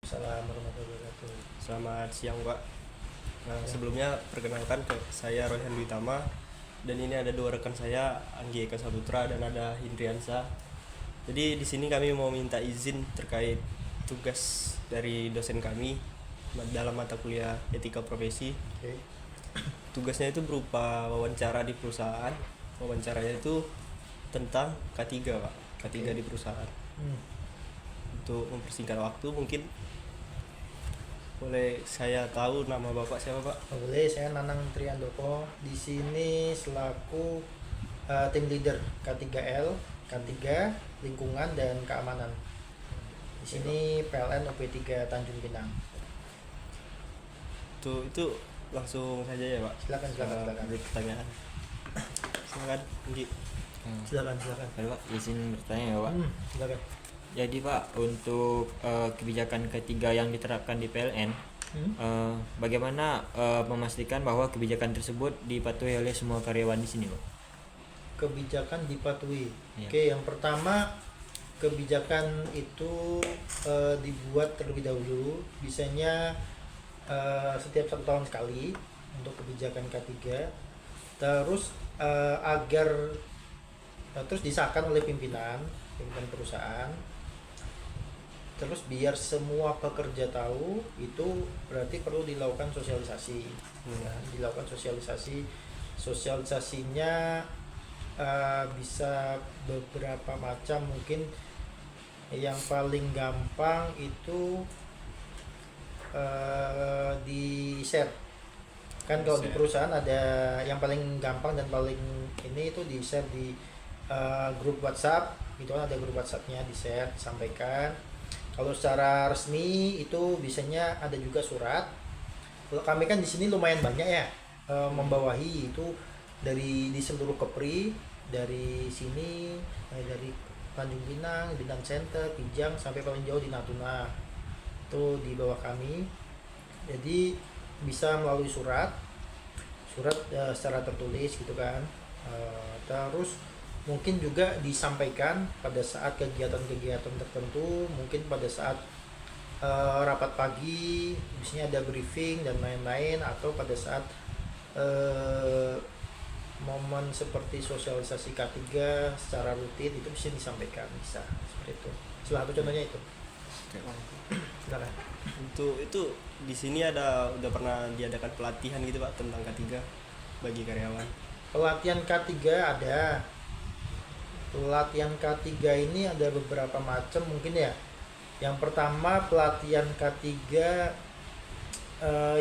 Waalaikumsalam warahmatullahi wabarakatuh. Selamat siang Pak. Sebelumnya perkenalkan saya Royhan Dwi-Tama, dan ini ada dua rekan saya, Anggi Eka Saputra dan ada Hindriansa. Jadi di sini kami mau minta izin terkait tugas dari dosen kami dalam mata kuliah Etika Profesi. Oke. Tugasnya itu berupa wawancara di perusahaan. Wawancaranya itu tentang K3 Pak, K3 di perusahaan. Untuk mempersingkat waktu, mungkin boleh saya tahu nama Bapak siapa Pak? Boleh, saya Nanang Triandoko. Di sini selaku tim leader K3L, K3 Lingkungan dan Keamanan. Di sini PLN UP3 Tanjung Pinang. Itu langsung saja ya Pak. Silakan. Beri pertanyaan. Silakan, Anggi. Silakan. Halo Pak, izin bertanya ya Pak. Silakan. Jadi Pak, untuk kebijakan ketiga yang diterapkan di PLN, bagaimana memastikan bahwa kebijakan tersebut dipatuhi oleh semua karyawan di sini Pak? Kebijakan dipatuhi. Iya. Oke, yang pertama kebijakan itu dibuat terlebih dahulu, biasanya setiap 1 tahun sekali untuk kebijakan K3. Terus terus disahkan oleh pimpinan perusahaan. Terus biar semua pekerja tahu, itu berarti perlu dilakukan sosialisasi. Ya, dilakukan sosialisasinya bisa beberapa macam. Mungkin yang paling gampang itu di share. Kan kalau di perusahaan ada yang paling gampang dan paling ini itu di share di grup WhatsApp. Itu kan ada grup WhatsAppnya, di share, disampaikan. Kalau secara resmi itu biasanya ada juga surat. Kalau kami kan di sini lumayan banyak ya, membawahi itu di seluruh Kepri, dari sini, dari Tanjung Pinang, Bintang Center, Pijang, sampai paling jauh di Natuna. Itu di bawah kami. Jadi bisa melalui surat secara tertulis gitu kan. Terus mungkin juga disampaikan pada saat kegiatan-kegiatan tertentu, mungkin pada saat rapat pagi, biasanya ada briefing dan lain-lain, atau pada saat momen seperti sosialisasi K3 secara rutin itu bisa disampaikan, bisa seperti itu. Salah satu contohnya itu. Silakan. Itu di sini udah pernah diadakan pelatihan gitu Pak tentang K3 bagi karyawan. Pelatihan K3 ada. Pelatihan K3 ini ada beberapa macam mungkin ya. Yang pertama pelatihan K3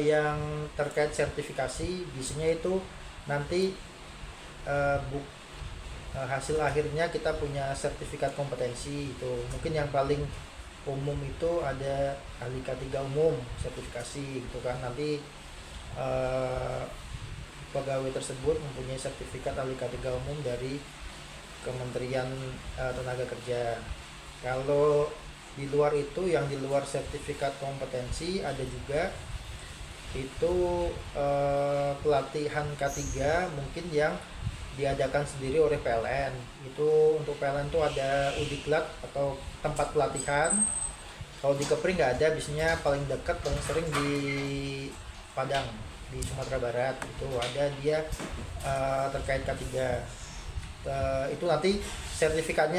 yang terkait sertifikasi, biasanya itu nanti hasil akhirnya kita punya sertifikat kompetensi. Itu mungkin yang paling umum itu ada ahli K3 umum sertifikasi gitu kan. Nanti pegawai tersebut mempunyai sertifikat ahli K3 umum dari Kementerian Tenaga Kerja. Kalau di luar itu, yang di luar sertifikat kompetensi, ada juga itu pelatihan K3 mungkin yang diadakan sendiri oleh PLN. Itu untuk PLN itu ada Udiklat atau tempat pelatihan. Kalau di Kepri nggak ada, biasanya paling dekat paling sering di Padang, di Sumatera Barat. Itu ada dia terkait K3. Itu nanti sertifikat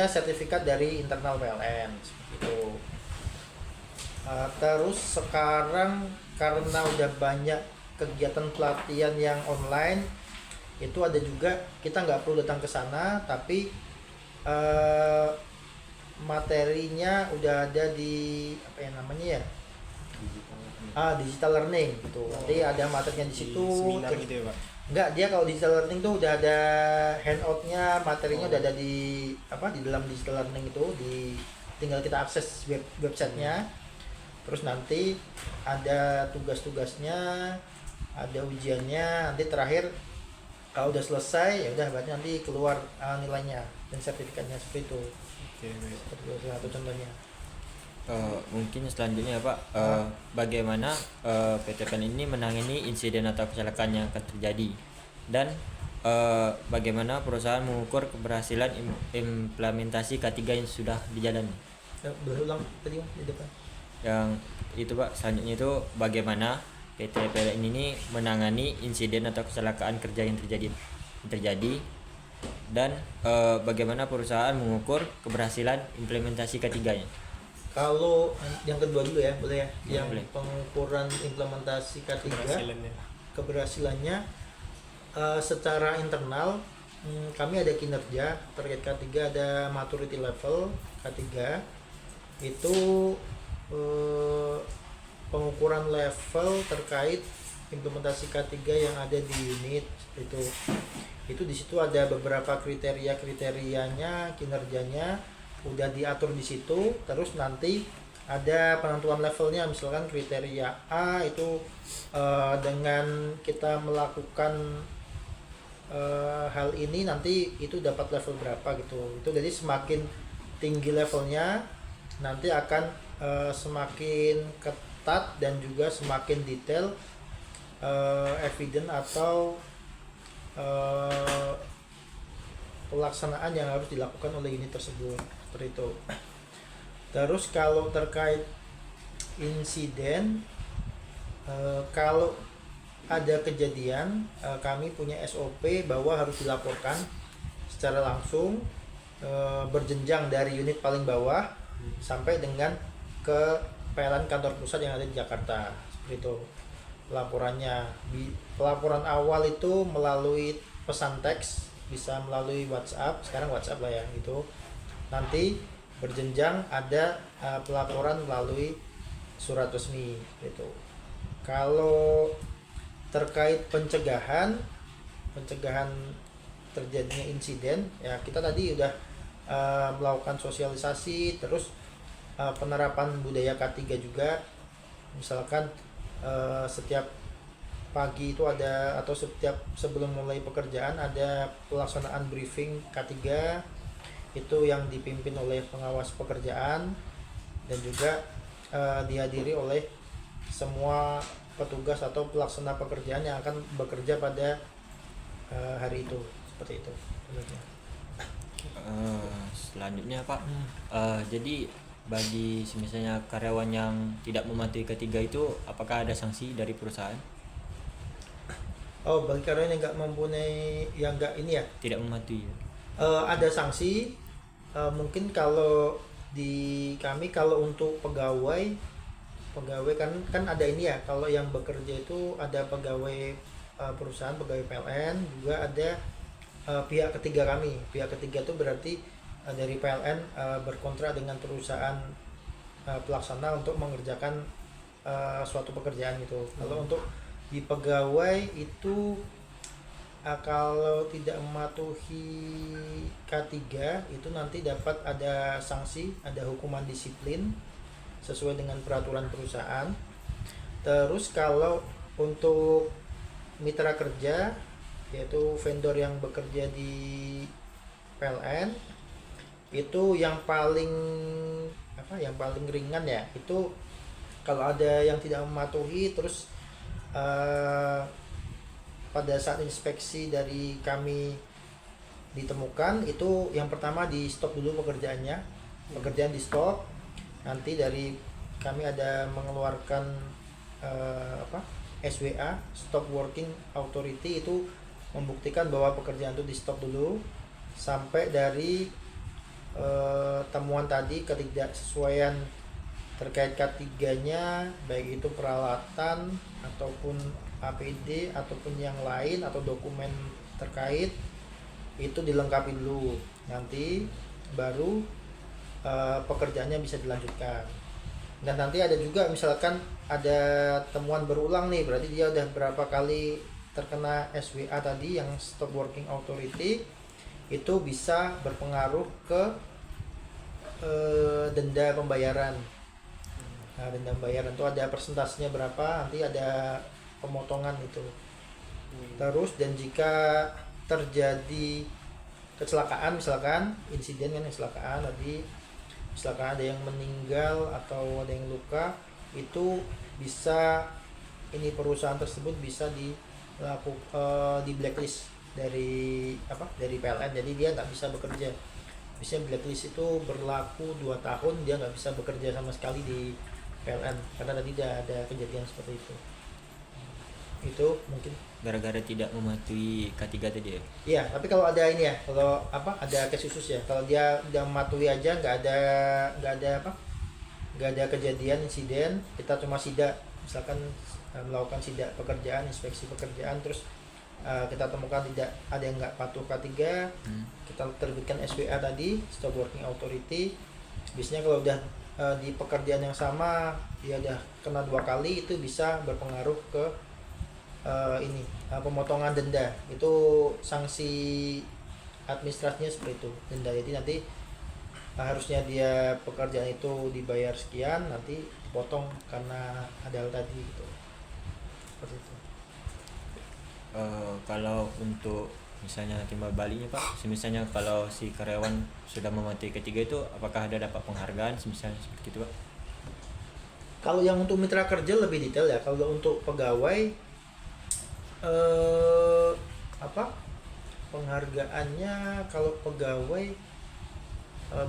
dari internal PLN seperti itu. Terus sekarang karena udah banyak kegiatan pelatihan yang online, itu ada juga kita nggak perlu datang ke sana, tapi materinya udah ada di apa ya namanya ya, digital learning gitu. Nanti ada materinya di situ. Seminar gitu ya Pak. Enggak, dia kalau digital learning tuh udah ada handoutnya, materinya udah ada di dalam digital learning itu, tinggal kita akses websitenya. Terus nanti ada tugas-tugasnya, ada ujiannya, nanti terakhir kalau udah selesai ya udah berarti nanti keluar nilainya dan sertifikatnya seperti itu. Oke, baik. Seperti itu salah satu contohnya. Mungkin selanjutnya Pak, bagaimana PT PLN ini menangani insiden atau kecelakaan yang akan terjadi, dan bagaimana perusahaan mengukur keberhasilan implementasi K3 yang sudah dijalani? Boleh ulang tadi di depan. yang itu Pak, selanjutnya itu bagaimana PT PLN ini menangani insiden atau kecelakaan kerja yang terjadi dan bagaimana perusahaan mengukur keberhasilan implementasi ketiganya. Kalau yang kedua dulu ya, boleh ya? Ya, Yang boleh. pengukuran implementasi K3 keberhasilannya. keberhasilannya secara internal, kami ada kinerja terkait K3, ada maturity level K3 itu pengukuran level terkait implementasi K3 yang ada di unit itu di situ ada beberapa kriterianya, kinerjanya udah diatur di situ. Terus nanti ada penentuan levelnya, misalkan kriteria A itu dengan kita melakukan hal ini nanti itu dapat level berapa gitu. Itu jadi semakin tinggi levelnya nanti akan semakin ketat dan juga semakin detail evidence atau pelaksanaan yang harus dilakukan oleh unit tersebut, seperti itu. Terus kalau terkait insiden, kalau ada kejadian, kami punya SOP bahwa harus dilaporkan secara langsung, berjenjang dari unit paling bawah sampai dengan ke PLN kantor pusat yang ada di Jakarta, seperti itu. Pelaporan awal itu melalui pesan teks, bisa melalui WhatsApp, sekarang WhatsApp lah ya gitu. Nanti berjenjang ada pelaporan melalui surat resmi gitu. Kalau terkait pencegahan terjadinya insiden ya, kita tadi udah melakukan sosialisasi, terus penerapan budaya K3 juga. Misalkan setiap pagi itu ada, atau setiap sebelum mulai pekerjaan ada pelaksanaan briefing K3 itu yang dipimpin oleh pengawas pekerjaan dan juga dihadiri oleh semua petugas atau pelaksana pekerjaan yang akan bekerja pada hari itu, seperti itu. Selanjutnya Pak, jadi bagi misalnya karyawan yang tidak mematuhi ketiga itu apakah ada sanksi dari perusahaan? Oh, bagi karyawan yang nggak mempunyai, yang nggak ini ya, Tidak mematuhi. ada sanksi. Mungkin kalau di kami, kalau untuk pegawai kan ada ini ya, kalau yang bekerja itu ada pegawai perusahaan, pegawai PLN, juga ada pihak ketiga kami. Pihak ketiga itu berarti dari PLN berkontrak dengan perusahaan pelaksana untuk mengerjakan suatu pekerjaan gitu. Kalau untuk di pegawai itu kalau tidak mematuhi K3 itu nanti dapat ada sanksi, ada hukuman disiplin sesuai dengan peraturan perusahaan. Terus kalau untuk mitra kerja, yaitu vendor yang bekerja di PLN, itu yang paling ringan ya, itu kalau ada yang tidak mematuhi, terus pada saat inspeksi dari kami ditemukan, itu yang pertama di stop dulu pekerjaan di stop. Nanti dari kami ada mengeluarkan SWA, Stop Working Authority, itu membuktikan bahwa pekerjaan itu di stop dulu sampai dari temuan tadi ketidaksesuaian terkait K3-nya, baik itu peralatan ataupun APD ataupun yang lain atau dokumen terkait, itu dilengkapi dulu, nanti baru pekerjaannya bisa dilanjutkan. Dan nanti ada juga misalkan ada temuan berulang nih, berarti dia udah berapa kali terkena SWA tadi yang Stop Working Authority, itu bisa berpengaruh ke denda pembayaran. Nah, denda pembayaran itu ada persentasenya berapa, nanti ada pemotongan itu. Terus, dan jika terjadi kecelakaan, misalkan insiden kan, kecelakaan tadi, misalkan ada yang meninggal atau ada yang luka, itu bisa ini perusahaan tersebut bisa di blacklist dari PLN, jadi dia nggak bisa bekerja. Biasanya blacklist itu berlaku 2 tahun, dia nggak bisa bekerja sama sekali di PLN karena tadi ada kejadian seperti itu mungkin. Gara-gara tidak mematuhi K3 tadi ya. Iya, tapi kalau ada ini ya, kalau apa ada case khusus ya, kalau dia udah mematuhi aja nggak ada kejadian insiden, kita cuma sidak, misalkan melakukan sidak pekerjaan, inspeksi pekerjaan, terus kita temukan tidak ada yang nggak patuh K3, kita terbitkan SWA tadi, Stop Working Authority. Biasanya kalau udah di pekerjaan yang sama dia udah kena 2 kali, itu bisa berpengaruh ke pemotongan denda. Itu sanksi administrasinya seperti itu, denda. Jadi nanti harusnya dia pekerjaan itu dibayar sekian, nanti dipotong karena ada hal tadi gitu. Seperti itu. Kalau untuk misalnya timbal baliknya Pak, misalnya kalau si karyawan sudah mematuhi K3 itu apakah ada dapat penghargaan misalnya seperti itu Pak? Kalau yang untuk mitra kerja lebih detail ya. Kalau untuk pegawai penghargaannya, kalau pegawai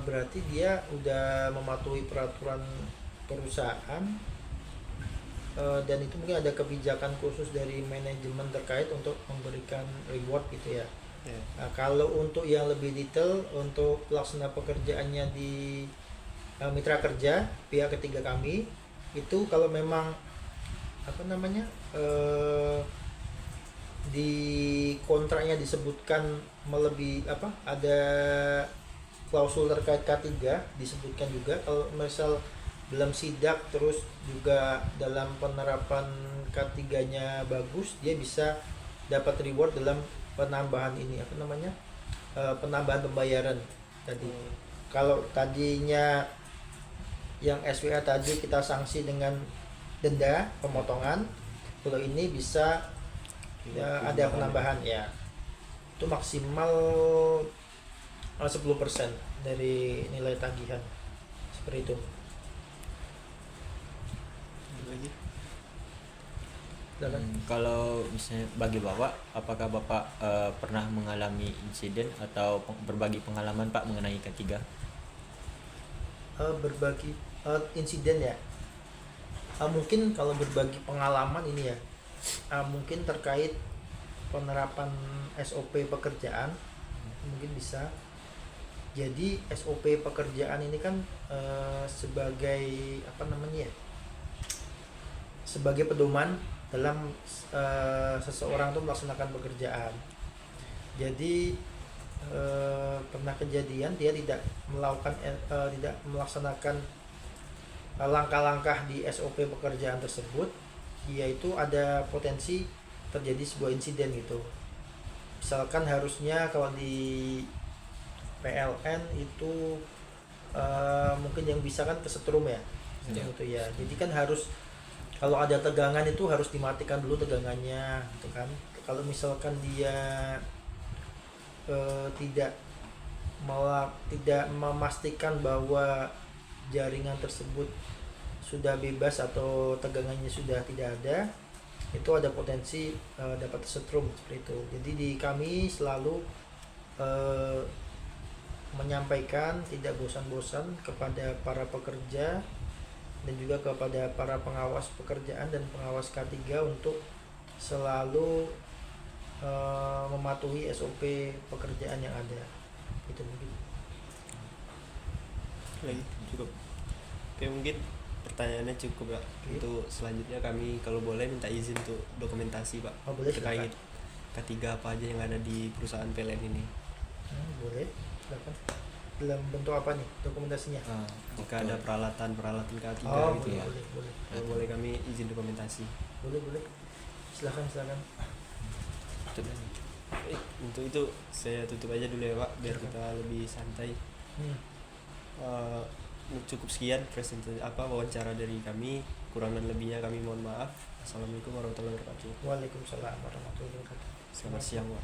berarti dia udah mematuhi peraturan perusahaan, dan itu mungkin ada kebijakan khusus dari manajemen terkait untuk memberikan reward gitu ya. Nah, kalau untuk yang lebih detail untuk pelaksana pekerjaannya di mitra kerja pihak ketiga kami, itu kalau memang di kontraknya disebutkan melebihi ada klausul terkait K3 disebutkan juga, kalau misal dalam sidak terus juga dalam penerapan K3-nya bagus, dia bisa dapat reward dalam penambahan ini penambahan pembayaran tadi. Kalau tadinya yang SWA tadi kita sanksi dengan denda pemotongan, kalau ini bisa ada penambahan ya, itu maksimal 10% dari nilai tagihan, seperti itu. Kalau misalnya bagi Bapak, apakah Bapak pernah mengalami insiden atau berbagi pengalaman Pak mengenai K3? Berbagi insiden ya, mungkin kalau berbagi pengalaman ini ya, mungkin terkait penerapan SOP pekerjaan mungkin bisa. Jadi SOP pekerjaan ini kan sebagai sebagai pedoman dalam seseorang itu melaksanakan pekerjaan. Jadi pernah kejadian dia tidak melaksanakan langkah-langkah di SOP pekerjaan tersebut, yaitu ada potensi terjadi sebuah insiden gitu. Misalkan harusnya kalau di PLN itu mungkin yang bisa kan kesetrum ya, itu ya. Jadi kan harus, kalau ada tegangan itu harus dimatikan dulu tegangannya gitu kan. Kalau misalkan dia tidak memastikan bahwa jaringan tersebut sudah bebas atau tegangannya sudah tidak ada, itu ada potensi dapat setrum seperti itu. Jadi di kami selalu menyampaikan tidak bosan-bosan kepada para pekerja dan juga kepada para pengawas pekerjaan dan pengawas K3 untuk selalu mematuhi SOP pekerjaan yang ada. Itu mungkin. Lagi cukup. Oke, mungkin pertanyaannya cukup Pak. Untuk selanjutnya kami kalau boleh minta izin untuk dokumentasi Pak, Boleh, terkait silakan. K3 apa aja yang ada di perusahaan PLN ini. Boleh, silakan. Dalam bentuk apa nih dokumentasinya? Jika ada peralatan K3 gitu boleh, ya. boleh. Kalau boleh kami izin dokumentasi. Boleh. Silakan. Untuk itu saya tutup aja dulu ya Pak, biar kita lebih santai. Cukup sekian wawancara dari kami, kurang dan lebihnya kami mohon maaf. Assalamualaikum warahmatullahi wabarakatuh. Waalaikumsalam warahmatullahi wabarakatuh. Selamat siang Pak.